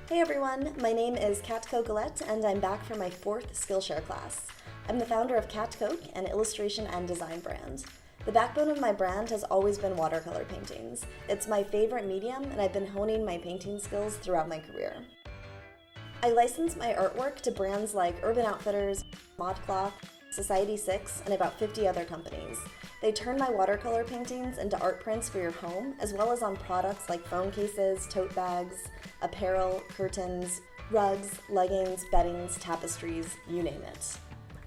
Hey everyone, my name is Kat Cocolette and I'm back for my 4th Skillshare class. I'm the founder of Kat Coke, an illustration and design brand. The backbone of my brand has always been watercolor paintings. It's my favorite medium and I've been honing my painting skills throughout my career. I license my artwork to brands like Urban Outfitters, ModCloth, Society6, and about 50 other companies. They turn my watercolor paintings into art prints for your home, as well as on products like phone cases, tote bags, apparel, curtains, rugs, leggings, beddings, tapestries, you name it.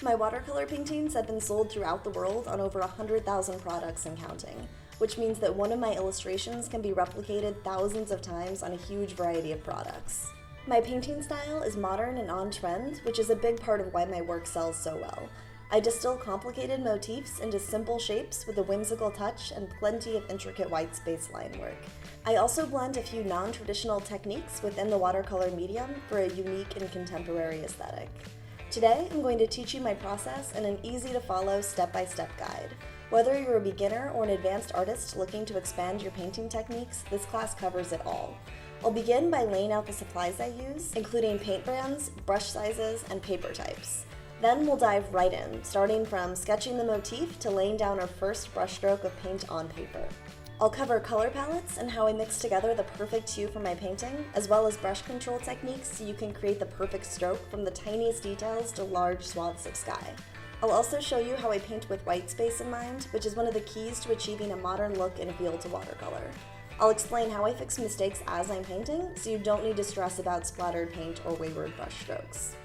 My watercolor paintings have been sold throughout the world on over 100,000 products and counting, which means that one of my illustrations can be replicated thousands of times on a huge variety of products. My painting style is modern and on-trend, which is a big part of why my work sells so well. I distill complicated motifs into simple shapes with a whimsical touch and plenty of intricate white space line work. I also blend a few non-traditional techniques within the watercolor medium for a unique and contemporary aesthetic. Today, I'm going to teach you my process in an easy-to-follow step-by-step guide. Whether you're a beginner or an advanced artist looking to expand your painting techniques, this class covers it all. I'll begin by laying out the supplies I use, including paint brands, brush sizes, and paper types. Then we'll dive right in, starting from sketching the motif to laying down our first brushstroke of paint on paper. I'll cover color palettes and how I mix together the perfect hue for my painting, as well as brush control techniques so you can create the perfect stroke from the tiniest details to large swaths of sky. I'll also show you how I paint with white space in mind, which is one of the keys to achieving a modern look and feel to watercolor. I'll explain how I fix mistakes as I'm painting, so you don't need to stress about splattered paint or wayward brush strokes.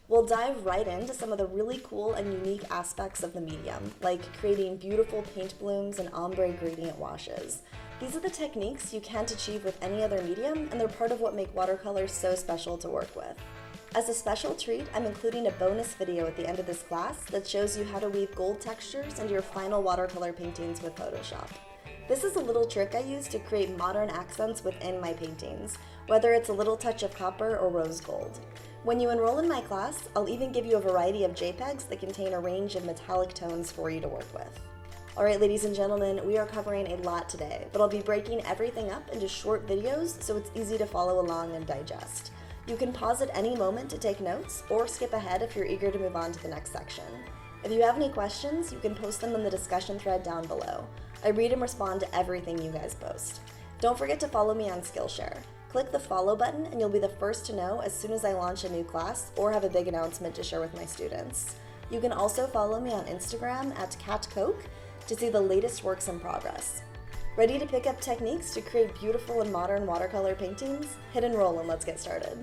We'll dive right into some of the really cool and unique aspects of the medium, like creating beautiful paint blooms and ombre gradient washes. These are the techniques you can't achieve with any other medium, and they're part of what make watercolor so special to work with. As a special treat, I'm including a bonus video at the end of this class that shows you how to weave gold textures into your final watercolor paintings with Photoshop. This is a little trick I use to create modern accents within my paintings, whether it's a little touch of copper or rose gold. When you enroll in my class, I'll even give you a variety of JPEGs that contain a range of metallic tones for you to work with. Alright ladies and gentlemen, we are covering a lot today, but I'll be breaking everything up into short videos so it's easy to follow along and digest. You can pause at any moment to take notes, or skip ahead if you're eager to move on to the next section. If you have any questions, you can post them in the discussion thread down below. I read and respond to everything you guys post. Don't forget to follow me on Skillshare. Click the follow button and you'll be the first to know as soon as I launch a new class or have a big announcement to share with my students. You can also follow me on Instagram at @katcoke to see the latest works in progress. Ready to pick up techniques to create beautiful and modern watercolor paintings? Hit enroll and let's get started.